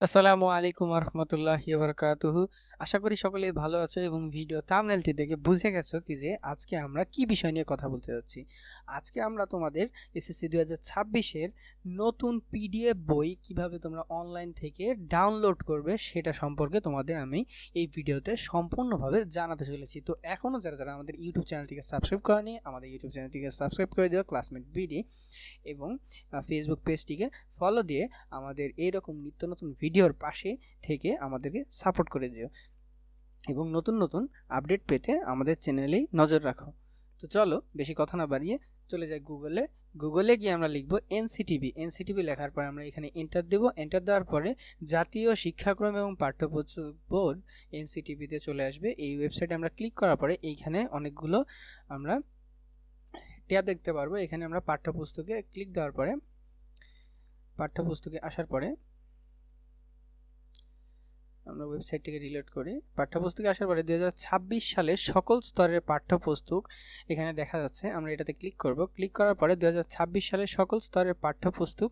আসসালামু আলাইকুম রহমতুল্লাহি বারাকাতুহু। আশা করি সকলেই ভালো আছো এবং ভিডিও থাম্বনেলটি দেখে বুঝে গেছো কি যে আজকে আমরা কি বিষয় নিয়ে কথা বলতে যাচ্ছি। আজকে আমরা তোমাদের এসএসসি 2026 এর নতুন পিডিএফ বই কিভাবে তোমরা অনলাইন থেকে ডাউনলোড করবে সেটা সম্পর্কে তোমাদের আমি এই ভিডিওতে সম্পূর্ণভাবে জানাতে চলেছি। তো এখনও যারা যারা আমাদের ইউটিউব চ্যানেলটিকে সাবস্ক্রাইব করেনি, আমাদের ইউটিউব চ্যানেলটিকে সাবস্ক্রাইব করে দিও ক্লাসমেট বিডি, এবং ফেসবুক পেজটিকে ফলো দিয়ে আমাদের এইরকম নিত্য নতুন ভিডিওর পাশে থেকে আমাদেরকে সাপোর্ট করে দিও এবং নতুন নতুন আপডেট পেতে আমাদের চ্যানেলেই নজর রাখো। তো চলো বেশি কথা না বাড়িয়ে চলে যাই গুগলে গিয়ে আমরা লিখব এনসিটিভি লেখার পরে আমরা এখানে এন্টার দেব। এন্টার দেওয়ার পরে জাতীয় শিক্ষাক্রম এবং পাঠ্যপুস্তক বোর্ড এনসিটিভিতে চলে আসবে। এই ওয়েবসাইটে আমরা ক্লিক করার পরে এইখানে অনেকগুলো আমরা ট্যাব দেখতে পারবো। এখানে আমরা পাঠ্যপুস্তকে ক্লিক দেওয়ার পরে পাঠ্যপুস্তকে আসার পরে আমরা ওয়েবসাইটটিকে রিলোড করি। পাঠ্যপুস্তকে আসার পরে 2026 সালের সকল স্তরের পাঠ্যপুস্তক এখানে দেখা যাচ্ছে। আমরা এটাতে ক্লিক করব। ক্লিক করার পরে 2026 সালের সকল স্তরের পাঠ্যপুস্তক,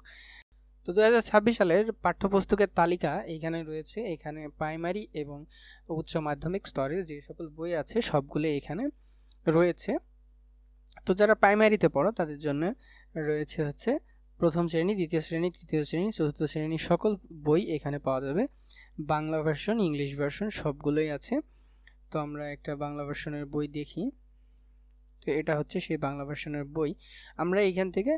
তো 2026 সালের পাঠ্যপুস্তকের তালিকা এইখানে রয়েছে। এখানে প্রাইমারি এবং উচ্চ মাধ্যমিক স্তরের যে সকল বই আছে সবগুলো এখানে রয়েছে। তো যারা প্রাইমারিতে পড়ো তাদের জন্য রয়েছে হচ্ছে প্রথম শ্রেণী, দ্বিতীয় শ্রেণী, তৃতীয় শ্রেণী, চতুর্থ শ্রেণী সকল বই এখানে পাওয়া যাবে। বাংলা ভার্সন, ইংলিশ ভার্সন সবগুলোই আছে। তো আমরা একটা বাংলা ভার্সনের বই দেখি। তো এটা হচ্ছে সেই বাংলা ভার্সনের বই। আমরা এইখান থেকে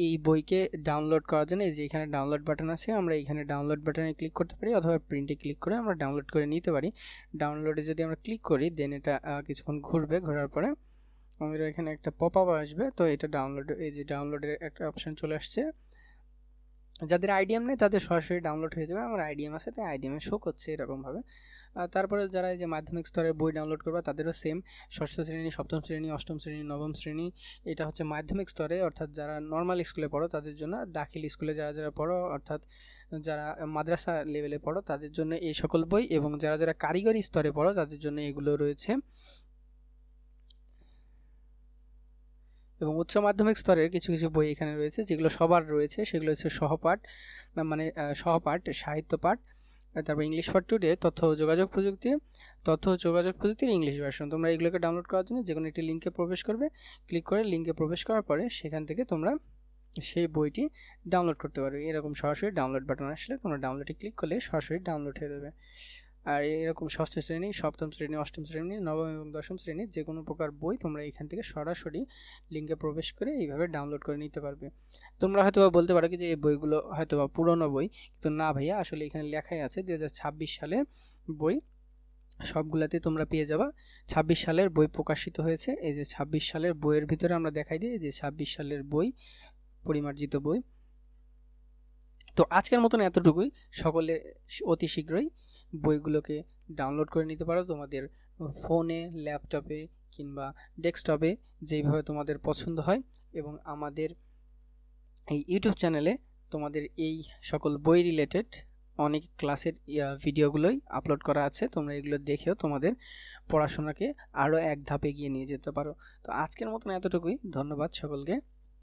এই বইকে ডাউনলোড করার জন্য এই যে এখানে ডাউনলোড বাটন আছে, আমরা এখানে ডাউনলোড বাটনে ক্লিক করতে পারি অথবা প্রিন্টে ক্লিক করে আমরা ডাউনলোড করে নিতে পারি। ডাউনলোডে যদি আমরা ক্লিক করি দেন এটা কিছুক্ষণ ঘুরবে, ঘোরার পরে আমাদের এখানে একটা পপ আপ আসবে। তো এটা ডাউনলোড, এই যে ডাউনলোডের একটা অপশন চলে আসছে। যাদের আইডিএম নেই তাদের সরাসরি ডাউনলোড হয়ে যাবে। আমার আইডিএম আছে তাই আইডিএমে শো করছে এরকমভাবে। তারপরে যারা এই যে মাধ্যমিক স্তরের বই ডাউনলোড করবে তাদেরও সেম ষষ্ঠ শ্রেণী, সপ্তম শ্রেণী, অষ্টম শ্রেণী, নবম শ্রেণী। এটা হচ্ছে মাধ্যমিক স্তরে, অর্থাৎ যারা নর্মাল স্কুলে পড়ো তাদের জন্য। দাখিল স্কুলে যারা যারা পড়ো অর্থাৎ যারা মাদ্রাসা লেভেলে পড়ো তাদের জন্য এই সকল বই, এবং যারা যারা কারিগরি স্তরে পড়ো তাদের জন্য এগুলো রয়েছে। এবং উচ্চ মাধ্যমিক স্তরের কিছু কিছু বই এখানে রয়েছে যেগুলো সবার রয়েছে। সেগুলো হচ্ছে সহপাঠ, মানে সহপাঠ, সাহিত্য পাঠ, তারপর ইংলিশ ফর টুডে, তথ্য ও যোগাযোগ প্রযুক্তির ইংলিশ ভার্সন। তোমরা এগুলোকে ডাউনলোড করার জন্য যে কোনো একটি লিঙ্কে প্রবেশ করবে। ক্লিক করে লিঙ্কে প্রবেশ করার পরে সেখান থেকে তোমরা সেই বইটি ডাউনলোড করতে পারবে। এরকম সরাসরি ডাউনলোড বাটন আসলে তোমরা ডাউনলোডে ক্লিক করলে সরাসরি ডাউনলোড হয়ে যাবে। আর এরকম ষষ্ঠ শ্রেণী, সপ্তম শ্রেণী, অষ্টম শ্রেণী, নবম এবং দশম শ্রেণীর যে কোনো প্রকার বই তোমরা এখান থেকে সরাসরি লিঙ্কে প্রবেশ করে এইভাবে ডাউনলোড করে নিতে পারবে। তোমরা হয়তো বলতে পারো কি যে এই বইগুলো হয়তো বা পুরনো বই, কিন্তু না ভাইয়া, আসলে এখানে লেখাই আছে 2026 সালের বই সবগুলাতে তোমরা পেয়ে যাবা। 26 সালের বই প্রকাশিত হয়েছে। এই যে 26 সালের বইয়ের ভিতরে আমরা দেখাই দিই যে 26 সালের বই, পরিমার্জিত বই। তো আজকের মতন এতটুকুই। সকলে অতি শীঘ্রই বইগুলোকে ডাউনলোড করে নিতে পারো তোমাদের ফোনে, ল্যাপটপে কিংবা ডেস্কটপে, যেইভাবে তোমাদের পছন্দ হয়। এবং আমাদের এই ইউটিউব চ্যানেলে তোমাদের এই সকল বই রিলেটেড অনেক ক্লাসের ভিডিওগুলোই আপলোড করা আছে। তোমরা এগুলো দেখেও তোমাদের পড়াশোনাকে আরও এক ধাপ এগিয়ে নিয়ে যেতে পারো। তো আজকের মতন এতটুকুই। ধন্যবাদ সকলকে।